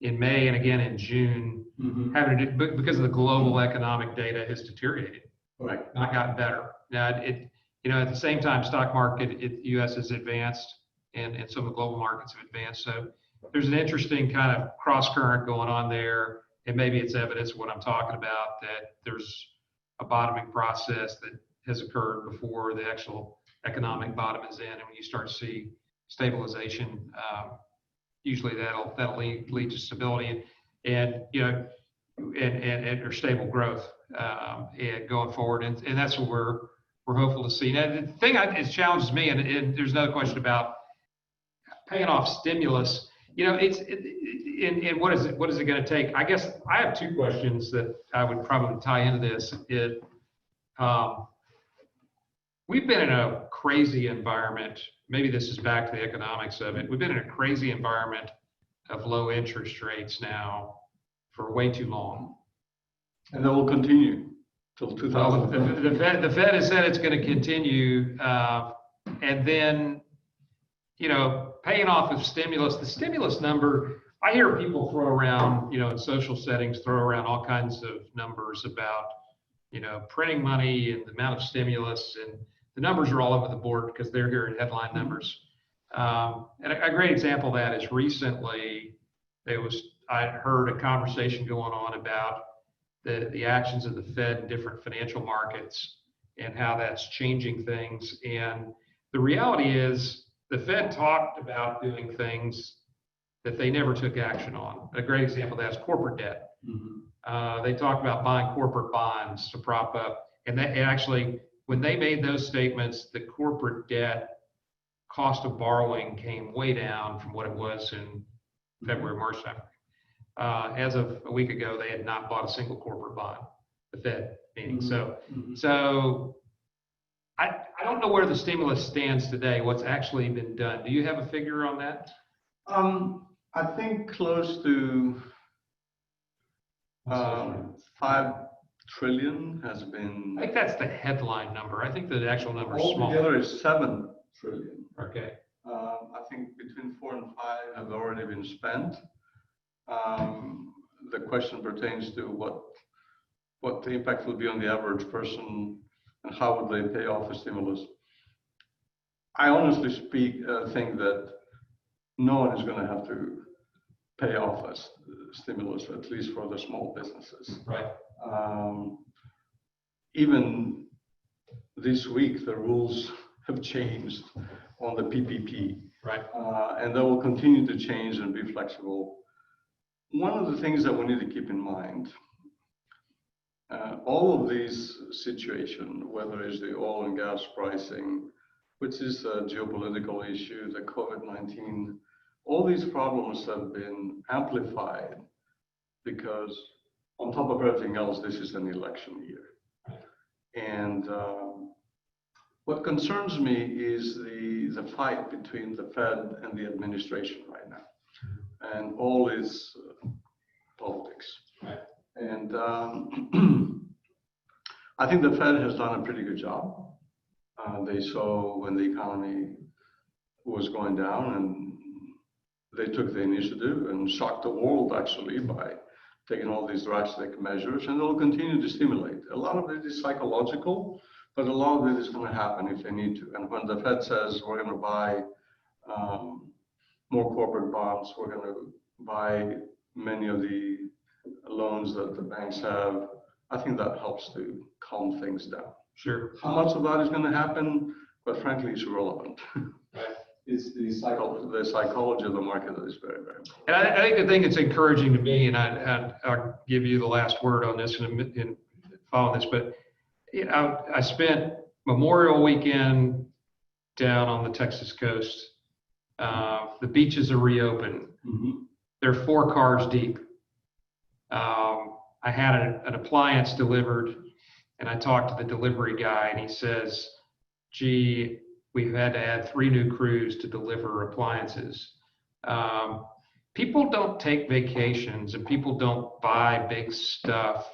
in May and again in June, because of the global economic data has deteriorated. Right. Not gotten better. Now, at the same time, stock market, U.S. has advanced, and some of the global markets have advanced. So there's an interesting kind of cross current going on there, and maybe it's evidence of what I'm talking about, that there's a bottoming process that has occurred before the actual economic bottom is in, and when you start to see stabilization, usually that'll lead to stability and or stable growth and going forward, and that's what we're hopeful to see. Now, the thing that challenges me, and there's another question about paying off stimulus. And what is it going to take? I guess I have two questions that I would probably tie into this. We've been in a crazy environment. Maybe this is back to the economics of it. We've been in a crazy environment of low interest rates now for way too long. And that will continue till 2000. The Fed has said it's going to continue, and then paying off of stimulus. The stimulus number, I hear people throw around, in social settings, throw around all kinds of numbers about, printing money and the amount of stimulus, and the numbers are all over the board because they're hearing headline numbers. And a great example of that is recently I heard a conversation going on about the actions of the Fed in different financial markets and how that's changing things. And the reality is the Fed talked about doing things that they never took action on. A great example of that is corporate debt. They talked about buying corporate bonds to prop up, and actually, when they made those statements, the corporate debt cost of borrowing came way down from what it was in February, March time. As of a week ago, they had not bought a single corporate bond, the Fed meaning. So I don't know where the stimulus stands today, what's actually been done. Do you have a figure on that? I think close to 5 trillion has been. I think that's the headline number. I think the actual number is small. Altogether is 7 trillion. Okay. I think between 4 and 5 have already been spent. The question pertains to what the impact will be on the average person and how would they pay off the stimulus. I honestly think that no one is going to have to pay off a stimulus, at least for the small businesses. Right. Even this week, the rules have changed on the PPP. Right. And they will continue to change and be flexible. One of the things that we need to keep in mind, all of these situations, whether it's the oil and gas pricing, which is a geopolitical issue, the COVID-19, all these problems have been amplified because on top of everything else, this is an election year. And what concerns me is the fight between the Fed and the administration right now, and all is politics. Right. And I think the Fed has done a pretty good job. They saw when the economy was going down, and they took the initiative and shocked the world actually by taking all these drastic measures, and they'll continue to stimulate. A lot of it is psychological, but a lot of it is going to happen if they need to. And when the Fed says we're going to buy more corporate bonds, we're going to buy many of the loans that the banks have, I think that helps to calm things down. Sure. How much of that is going to happen? But frankly, it's irrelevant. Right. It's the psychology of the market that is very, very important. And I think the thing that's encouraging to me, and I'll give you the last word on this and follow this, but I spent Memorial Weekend down on the Texas coast. The beaches are reopened. They're 4 cars deep. I had an appliance delivered, and I talked to the delivery guy, and he says, gee, we've had to add 3 new crews to deliver appliances. People don't take vacations, and people don't buy big stuff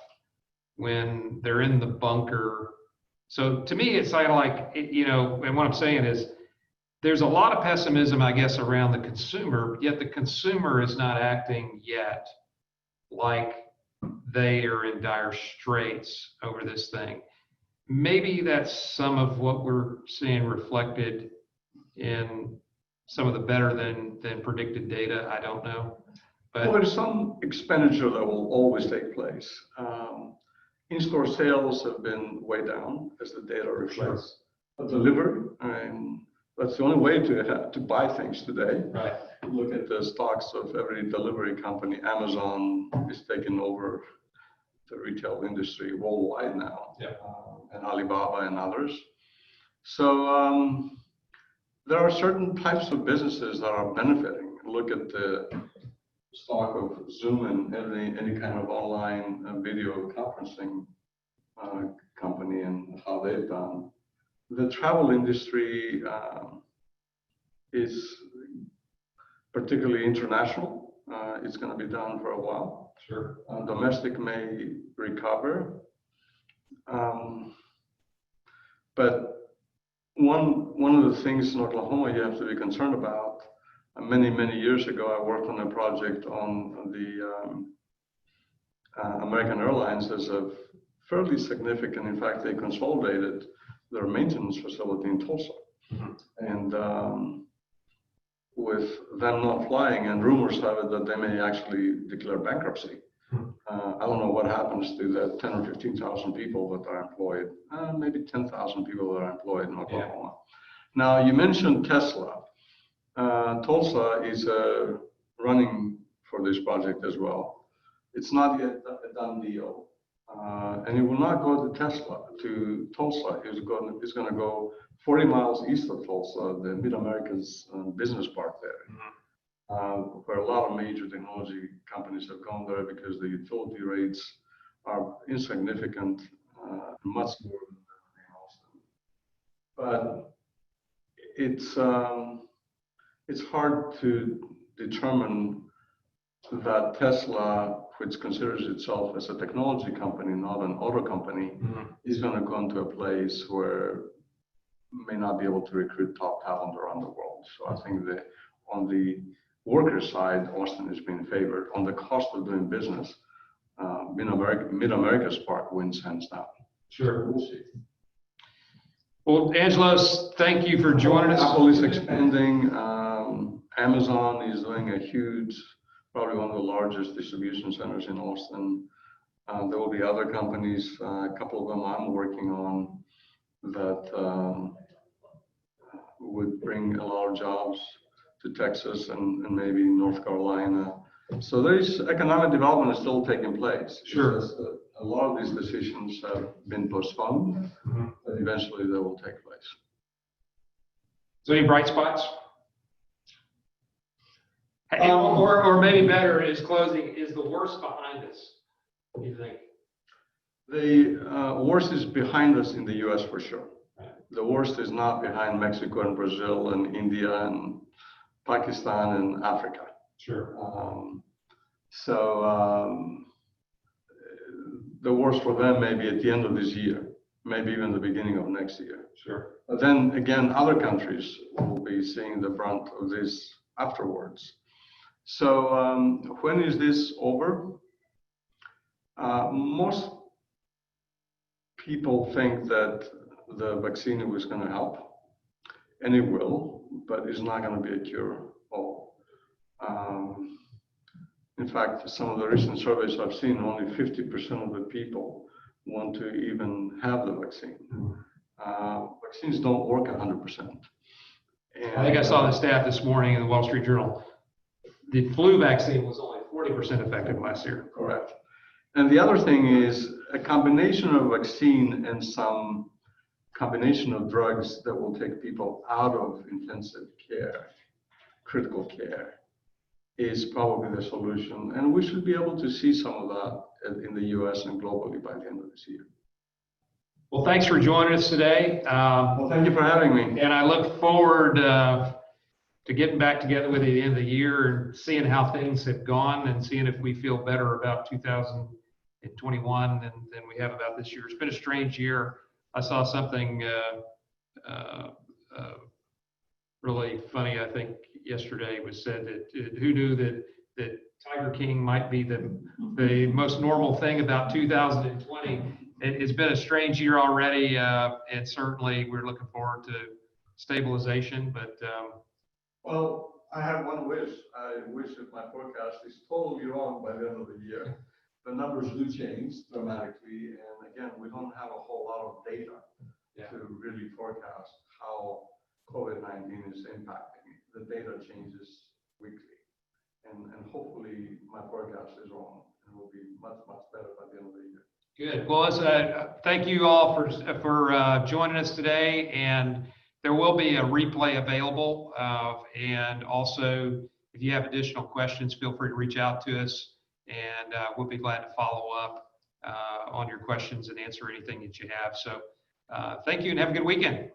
when they're in the bunker. So to me, it's kind of like, and what I'm saying is there's a lot of pessimism, I guess, around the consumer, yet the consumer is not acting yet like they are in dire straits over this thing. Maybe that's some of what we're seeing reflected in some of the better than predicted data. I don't know. But well, there's some expenditure that will always take place. In-store sales have been way down, as the data reflects. Sure. Delivery, and that's the only way to buy things today. Right. Look at the stocks of every delivery company. Amazon is taking over the retail industry worldwide now, and Alibaba and others. So there are certain types of businesses that are benefiting. Look at the stock of Zoom and any kind of online video conferencing company and how they've done. The travel industry is particularly international. It's going to be down for a while. Sure. Domestic may recover. But one of the things in Oklahoma you have to be concerned about, many years ago, I worked on a project on the American Airlines as a fairly significant, in fact, they consolidated their maintenance facility in Tulsa. Mm-hmm. And with them not flying, and rumors have it that they may actually declare bankruptcy. Mm-hmm. I don't know what happens to the 10 or 15,000 people that are employed, maybe 10,000 people that are employed in Oklahoma. Yeah. Now, you mentioned Tesla. Tulsa is running for this project as well. It's not yet a done deal. And it will not go to Tulsa. It's going to go 40 miles east of Tulsa, the Mid-America's business park there, mm-hmm. Where a lot of major technology companies have gone there because the utility rates are insignificant, much more than in Austin. But it's hard to determine that Tesla, which considers itself as a technology company, not an auto company, mm-hmm. is going to go into a place where may not be able to recruit top talent around the world. So I think that on the worker side, Austin is being favored. On the cost of doing business, Mid-America's part wins hands down. Sure. We'll see. Well, Angelos, thank you for joining us. Apple is expanding. Amazon is doing a huge, probably one of the largest distribution centers in Austin. There will be other companies, a couple of them I'm working on, that would bring a lot of jobs to Texas and maybe North Carolina. So there is economic development is still taking place. Sure. A lot of these decisions have been postponed, mm-hmm. but eventually they will take place. So any bright spots? Or maybe better is closing, is the worst behind us, what do you think? The worst is behind us in the US for sure. Right. The worst is not behind Mexico and Brazil and India and Pakistan and Africa. Sure. The worst for them may be at the end of this year, maybe even the beginning of next year. Sure. But then again, other countries will be seeing the brunt of this afterwards. So when is this over? Most people think that the vaccine was going to help, and it will, but it's not going to be a cure-all. In fact, some of the recent surveys I've seen, only 50% of the people want to even have the vaccine. Vaccines don't work 100%. And I think I saw the stat this morning in the Wall Street Journal. The flu vaccine was only 40% effective last year. Correct. And the other thing is a combination of vaccine and some combination of drugs that will take people out of intensive care, critical care, is probably the solution. And we should be able to see some of that in the US and globally by the end of this year. Well, thanks for joining us today. Well, thank you for having me. And I look forward to getting back together with you at the end of the year and seeing how things have gone and seeing if we feel better about 2021 than we have about this year. It's been a strange year. I saw something really funny, I think yesterday was said that who knew that Tiger King might be the most normal thing about 2020. It's been a strange year already, and certainly we're looking forward to stabilization, but well, I have one wish. I wish that my forecast is totally wrong by the end of the year. The numbers do change dramatically, and again, we don't have a whole lot of data to really forecast how COVID-19 is impacting. The data changes weekly, and hopefully my forecast is wrong and will be much, much better by the end of the year. Good. Well, thank you all for joining us today, and there will be a replay available. And also, if you have additional questions, feel free to reach out to us, and we'll be glad to follow up on your questions and answer anything that you have. So thank you and have a good weekend.